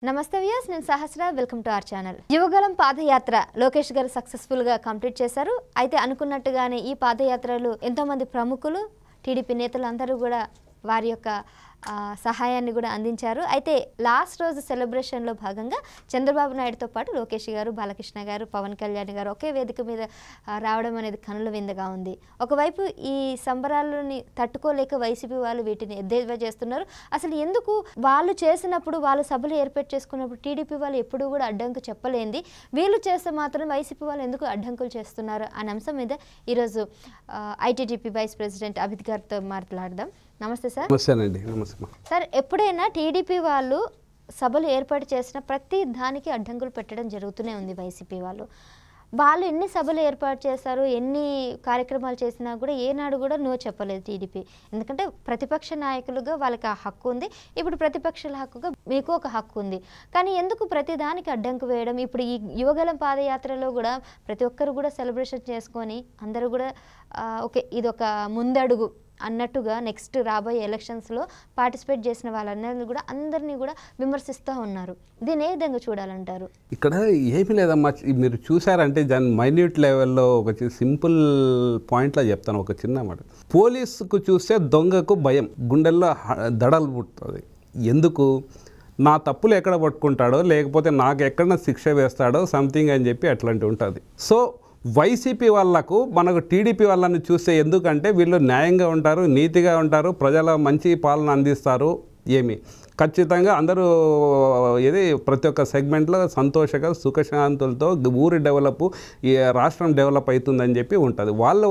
నమస్తే వ్యూయర్స్, నేను Sahasra. Welcome to our channel. Yuvagalam పాదయాత్ర లోకేష్ గారు సక్సెస్ఫుల్ గా కంప్లీట్ చేశారు. అయితే అనుకున్నట్టుగానే ఈ పాదయాత్రలు ఎంతో మంది ప్రముఖులు, టీడీపీ నేతలు అందరూ కూడా వారి యొక్క సహాయాన్ని కూడా అందించారు. అయితే లాస్ట్ రోజు సెలబ్రేషన్లో భాగంగా చంద్రబాబు నాయుడుతో పాటు లోకేష్ గారు, బాలకృష్ణ గారు, పవన్ కళ్యాణ్ గారు ఒకే వేదిక మీద రావడం అనేది కనుల విందుగా ఉంది. ఒకవైపు ఈ సంబరాలని తట్టుకోలేక వైసీపీ వాళ్ళు వీటిని ఎద్దేవా చేస్తున్నారు. అసలు ఎందుకు వాళ్ళు చేసినప్పుడు, వాళ్ళు సభలు ఏర్పాటు చేసుకున్నప్పుడు టీడీపీ వాళ్ళు ఎప్పుడూ కూడా అడ్డంకు చెప్పలేంది, వీళ్ళు చేస్తే మాత్రం వైసీపీ వాళ్ళు ఎందుకు అడ్డంకులు చేస్తున్నారు అనే అంశం మీద ఈరోజు ఐటీడీపీ వైస్ ప్రెసిడెంట్ అభిత్ గారితో మాట్లాడదాం. నమస్తే సార్. నమస్తేనండి. నమస్తే సార్. ఎప్పుడైనా టీడీపీ వాళ్ళు సభలు ఏర్పాటు చేసిన ప్రతి దానికి అడ్డంకులు పెట్టడం జరుగుతూనే ఉంది వైసీపీ వాళ్ళు ఎన్ని సభలు ఏర్పాటు చేశారు, ఎన్ని కార్యక్రమాలు చేసినా కూడా ఏనాడు కూడా నో చెప్పలేదు టీడీపీ. ఎందుకంటే ప్రతిపక్ష నాయకులుగా వాళ్ళకి ఆ హక్కు ఉంది, ఇప్పుడు ప్రతిపక్షాల హక్కుగా మీకు ఒక హక్కు ఉంది. కానీ ఎందుకు ప్రతి దానికి అడ్డంకు వేయడం? ఇప్పుడు ఈ యువగలం పాదయాత్రలో కూడా ప్రతి ఒక్కరు కూడా సెలబ్రేషన్ చేసుకొని అందరూ కూడా ఓకే ఇది ఒక ముందడుగు అన్నట్టుగా నెక్స్ట్ రాబోయే ఎలక్షన్స్లో పార్టిసిపేట్ చేసిన అందరినీ కూడా విమర్శిస్తూ ఉన్నారు. దీన్ని ఏ విధంగా చూడాలంటారు? ఇక్కడ ఏమీ లేదమ్మా, మీరు చూసారంటే దాని మైన్యూట్ లెవెల్లో ఒక సింపుల్ పాయింట్లో చెప్తాను. ఒక చిన్న మాట, పోలీసుకు చూస్తే దొంగకు భయం, గుండెల్లో దడలు పుడుతుంది. ఎందుకు? నా తప్పులు ఎక్కడ పట్టుకుంటాడో, లేకపోతే నాకు ఎక్కడ శిక్ష వేస్తాడో సంథింగ్ అని చెప్పి అట్లాంటి ఉంటుంది. సో వైసీపీ వాళ్ళకు మనకు టీడీపీ వాళ్ళని చూస్తే ఎందుకంటే వీళ్ళు న్యాయంగా ఉంటారు, నీతిగా ఉంటారు, ప్రజల మంచి పాలన అందిస్తారు. ఖచ్చితంగా అందరూ ప్రతి ఒక్క సెగ్మెంట్లో సంతోషంగా సుఖశాంతులతో ఊరి డెవలప్, ఈ రాష్ట్రం డెవలప్ అవుతుందని చెప్పి ఉంటుంది. వాళ్ళ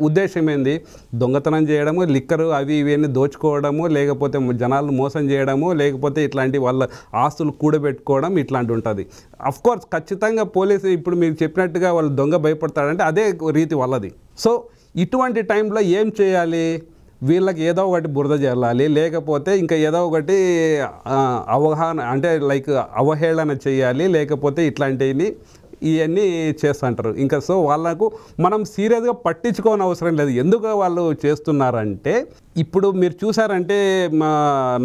ఉద్దేశం ఏంది? దొంగతనం చేయడము, లిక్కరు అవి ఇవన్నీ దోచుకోవడము, లేకపోతే జనాలను మోసం చేయడము, లేకపోతే ఇట్లాంటి వాళ్ళ ఆస్తులు కూడబెట్టుకోవడం ఇట్లాంటి ఉంటుంది. అఫ్కోర్స్ ఖచ్చితంగా పోలీసు ఇప్పుడు మీరు చెప్పినట్టుగా వాళ్ళు దొంగ భయపడతాడంటే అదే రీతి వాళ్ళది. సో ఇటువంటి టైంలో ఏం చేయాలి? వీళ్ళకి ఏదో ఒకటి బురద జల్లాలి, లేకపోతే ఇంకా ఏదో ఒకటి అవగాహన అంటే లైక్ అవహేళన చేయాలి, లేకపోతే ఇట్లాంటివి ఇవన్నీ చేస్తుంటారు. ఇంకా సో వాళ్ళకు మనం సీరియస్గా పట్టించుకోని అవసరం లేదు. ఎందుకు వాళ్ళు చేస్తున్నారంటే, ఇప్పుడు మీరు చూసారంటే మా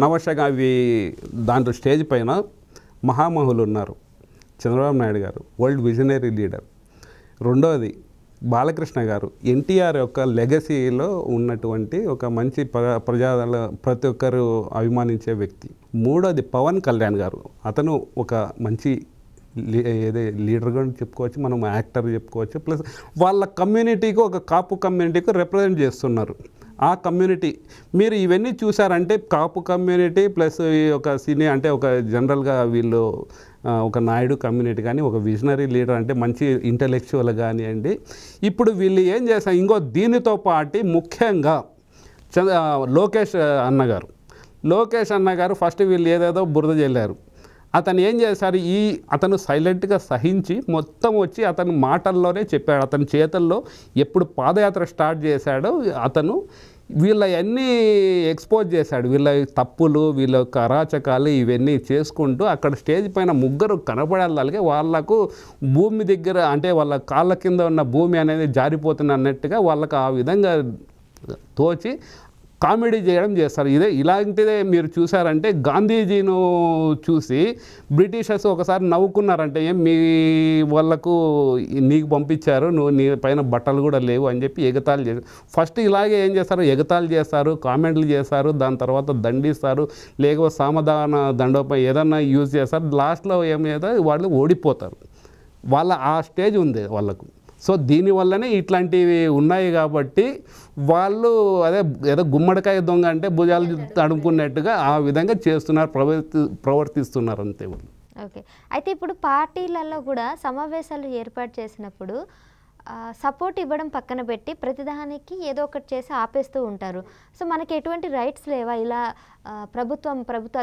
నవశక అవి దాంట్లో స్టేజ్ పైన మహామహులు ఉన్నారు. చంద్రబాబు నాయుడు గారు వరల్డ్ విజనరీ లీడర్. రెండోది బాలకృష్ణ గారు ఎన్టీఆర్ యొక్క లెగసీలో ఉన్నటువంటి ఒక మంచి ప్రతి ఒక్కరు అభిమానించే వ్యక్తి. మూడోది పవన్ కళ్యాణ్ గారు, అతను ఒక మంచి లీడర్గా చెప్పుకోవచ్చు, మనం యాక్టర్ చెప్పుకోవచ్చు. ప్లస్ వాళ్ళ కమ్యూనిటీకి, ఒక కాపు కమ్యూనిటీకి రిప్రజెంట్ చేస్తున్నారు. ఆ కమ్యూనిటీ మీరు ఇవన్నీ చూసారంటే కాపు కమ్యూనిటీ ప్లస్ ఒక సీనియర్ అంటే ఒక జనరల్గా వీళ్ళు ఒక నాయుడు కమ్యూనిటీ కానీ, ఒక విజనరీ లీడర్ అంటే మంచి ఇంటలెక్చువల్ కానివ్వండి. ఇప్పుడు వీళ్ళు ఏం చేస్తారు? ఇంకో దీనితో పాటు ముఖ్యంగా లోకేష్ అన్నగారు ఫస్ట్ వీళ్ళు ఏదేదో బురద జల్లారు. అతను ఏం చేశారు? అతను సైలెంట్గా సహించి మొత్తం వచ్చి అతను మాటల్లోనే చెప్పాడు. అతని చేతల్లో ఎప్పుడు పాదయాత్ర స్టార్ట్ చేశాడో అతను వీళ్ళవన్నీ ఎక్స్పోజ్ చేశాడు. వీళ్ళ తప్పులు, వీళ్ళ యొక్క అరాచకాలు ఇవన్నీ చేసుకుంటూ అక్కడ స్టేజ్ పైన ముగ్గురు కనపడాలి. వాళ్ళకు భూమి దగ్గర అంటే వాళ్ళ కాళ్ళ కింద ఉన్న భూమి అనేది జారిపోతుంది అన్నట్టుగా వాళ్ళకు ఆ విధంగా తోచి కామెడీ చేయడం చేస్తారు. ఇలాంటిదే మీరు చూసారంటే గాంధీజీను చూసి బ్రిటిషర్స్ ఒకసారి నవ్వుకున్నారంటే, ఏం మీ వాళ్ళకు నీకు పంపించారు, నువ్వు నీ పైన బట్టలు కూడా లేవు అని చెప్పి ఎగతాళి చేశారు. ఫస్ట్ ఇలాగే ఏం చేస్తారు? ఎగతాళి చేస్తారు, కామెంట్లు చేస్తారు, దాని తర్వాత దండిస్తారు, లేకపోతే సామధాన దండోపై ఏదన్నా యూజ్ చేస్తారు. లాస్ట్లో ఏమైతే వాళ్ళు ఓడిపోతారు. వాళ్ళ ఆ స్టేజ్ ఉంది వాళ్ళకు. సో దీనివల్లనే ఇట్లాంటివి ఉన్నాయి కాబట్టి వాళ్ళు ఏదో గుమ్మడికాయ దొంగ అంటే భుజాలు తడుముకున్నట్టుగా ఆ విధంగా చేస్తున్నారు, ప్రవర్తిస్తున్నారు అంతే. ఓకే. అయితే ఇప్పుడు పార్టీలలో కూడా సమావేశాలు ఏర్పాటు చేసినప్పుడు సపోర్ట్ ఇవ్వడం పక్కన పెట్టి ప్రతిదానికి ఏదో ఒకటి చేసి ఆపేస్తూ ఉంటారు. సో మనకి ఎటువంటి రైట్స్ లేవా? ఇలా ప్రభుత్వ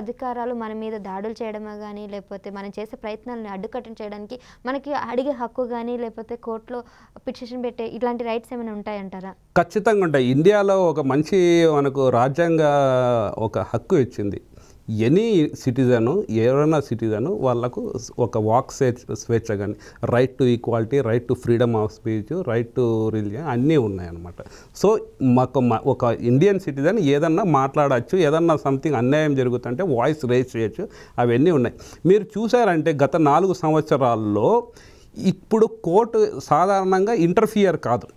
అధికారాలు మన మీద దాడులు చేయడమే కానీ, లేకపోతే మనం చేసే ప్రయత్నాలను అడ్డుకట్టడం చేయడానికి మనకి అడిగే హక్కు కానీ, లేకపోతే కోర్టులో పిటిషన్ పెట్టే ఇట్లాంటి రైట్స్ ఏమైనా ఉంటాయంటారా? ఖచ్చితంగా ఉంటాయి. ఇండియాలో ఒక మంచి మనకు రాజ్యాంగ ఒక హక్కు ఇచ్చింది. ఎనీ సిటిజను ఎవరైనా సిటిజను వాళ్ళకు ఒక వాక్ స్వేచ్ఛ కానీ right to equality, right to freedom of speech, right to religion అన్నీ ఉన్నాయన్నమాట. సో ఒక ఇండియన్ సిటిజన్ ఏదన్నా మాట్లాడచ్చు, ఏదన్నా సంథింగ్ అన్యాయం జరుగుతుంటే వాయిస్ రేజ్ చేయొచ్చు, అవన్నీ ఉన్నాయి. మీరు చూసారంటే గత 4 సంవత్సరాల్లో ఇప్పుడు కోర్టు సాధారణంగా ఇంటర్ఫియర్ కాదు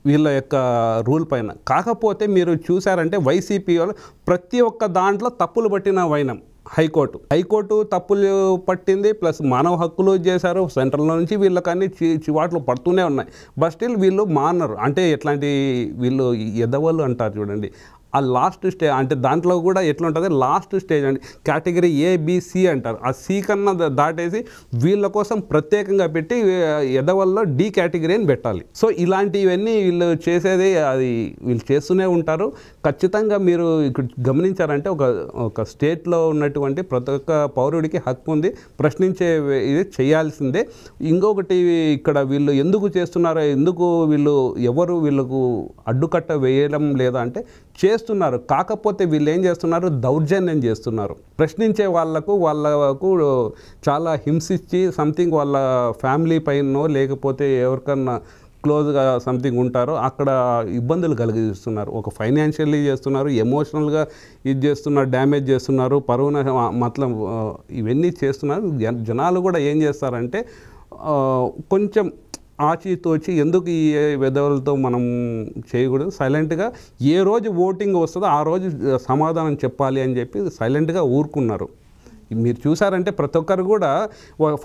వీళ్ళ యొక్క రూల్ పైన. కాకపోతే మీరు చూసారంటే వైసీపీ వాళ్ళు ప్రతి ఒక్క దాంట్లో తప్పులు పట్టిన వైనం హైకోర్టు తప్పులు పట్టింది, ప్లస్ మానవ హక్కులు చేశారు, సెంట్రల్ నుంచి వీళ్ళకన్నీ చివాట్లు పడుతూనే ఉన్నాయి. బట్ స్టిల్ వీళ్ళు మానరు. అంటే ఎట్లాంటి వీళ్ళు ఎదవలు అంటారు చూడండి, ఆ లాస్ట్ స్టేజ్ అంటే దాంట్లో కూడా ఎట్లా ఉంటుంది, లాస్ట్ స్టేజ్ అండి, కేటగిరీ ఏబిసి అంటారు. ఆ సి కన్నా దాటేసి వీళ్ళ కోసం ప్రత్యేకంగా పెట్టి ఎదవల్లో డి కేటగిరీ అని పెట్టాలి. సో ఇలాంటివన్నీ వీళ్ళు చేసేది అది వీళ్ళు చేస్తూనే ఉంటారు. ఖచ్చితంగా మీరు ఇక్కడ గమనించారంటే ఒక స్టేట్లో ఉన్నటువంటి ప్రతి ఒక్క పౌరుడికి హక్కు ఉంది, ప్రశ్నించే ఇది చేయాల్సిందే. ఇంకొకటి ఇక్కడ వీళ్ళు ఎందుకు చేస్తున్నారో, ఎందుకు వీళ్ళకు అడ్డుకట్ట వేయడం లేదా అంటే చేస్తున్నారు. కాకపోతే వీళ్ళు ఏం చేస్తున్నారు, దౌర్జన్యం చేస్తున్నారు. ప్రశ్నించే వాళ్ళకు చాలా హింసించి సంథింగ్ వాళ్ళ ఫ్యామిలీ పైనో లేకపోతే ఎవరికన్నా క్లోజ్గా సంథింగ్ ఉంటారో అక్కడ ఇబ్బందులు కలిగిస్తున్నారు. ఒక ఫైనాన్షియల్లీ చేస్తున్నారు, ఎమోషనల్గా ఇది చేస్తున్నారు, డ్యామేజ్ చేస్తున్నారు, పరువున మతలం ఇవన్నీ చేస్తున్నారు. జనాలు కూడా ఏం చేస్తారంటే కొంచెం ఆచితూచి ఎందుకు ఈ వెధవలతో మనం చేయకూడదు, సైలెంట్గా ఏ రోజు ఓటింగ్ వస్తుందో ఆ రోజు సమాధానం చెప్పాలి అని చెప్పి సైలెంట్గా ఊరుకున్నారు. మీరు చూసారంటే ప్రతి ఒక్కరు కూడా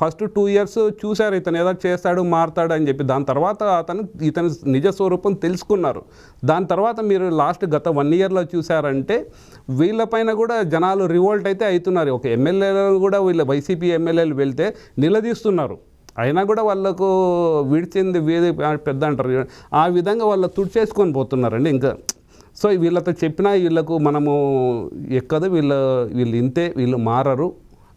ఫస్ట్ 2 years చూశారు ఇతను ఏదో చేస్తాడు మారుతాడు అని చెప్పి. దాని తర్వాత ఇతని నిజ స్వరూపం తెలుసుకున్నారు. దాని తర్వాత మీరు లాస్ట్ గత 1 yearలో చూసారంటే వీళ్ళపైన కూడా జనాలు రివోల్ట్ అయితే అవుతున్నారు. ఒక ఎమ్మెల్యేలు కూడా వీళ్ళ వైసీపీ ఎమ్మెల్యేలు వెళ్తే నిలదీస్తున్నారు. అయినా కూడా వాళ్ళకు విడిచింది వీధి పెద్ద అంటారు, ఆ విధంగా వాళ్ళు తుడిచేసుకొని పోతున్నారండి. ఇంకా సో వీళ్ళతో చెప్పినా వీళ్ళకు మనము ఎక్కదు, వీళ్ళు ఇంతే, వీళ్ళు మారరు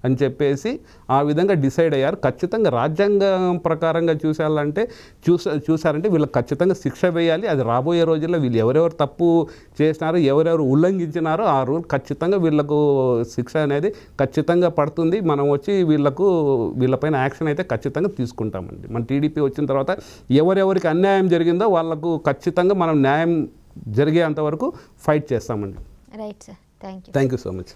అని చెప్పేసి ఆ విధంగా డిసైడ్ అయ్యారు. ఖచ్చితంగా రాజ్యాంగం ప్రకారంగా చూసారంటే వీళ్ళకి ఖచ్చితంగా శిక్ష వేయాలి. అది రాబోయే రోజుల్లో వీళ్ళు ఎవరెవరు తప్పు చేసినారో, ఎవరెవరు ఉల్లంఘించినారో ఆ రూల్ ఖచ్చితంగా వీళ్ళకు శిక్ష అనేది ఖచ్చితంగా పడుతుంది. మనం వచ్చి వీళ్ళపైన యాక్షన్ అయితే ఖచ్చితంగా తీసుకుంటామండి. మన టీడీపీ వచ్చిన తర్వాత ఎవరెవరికి అన్యాయం జరిగిందో వాళ్ళకు ఖచ్చితంగా మనం న్యాయం జరిగేంతవరకు ఫైట్ చేస్తామండి. Right sir, thank you thank you so much.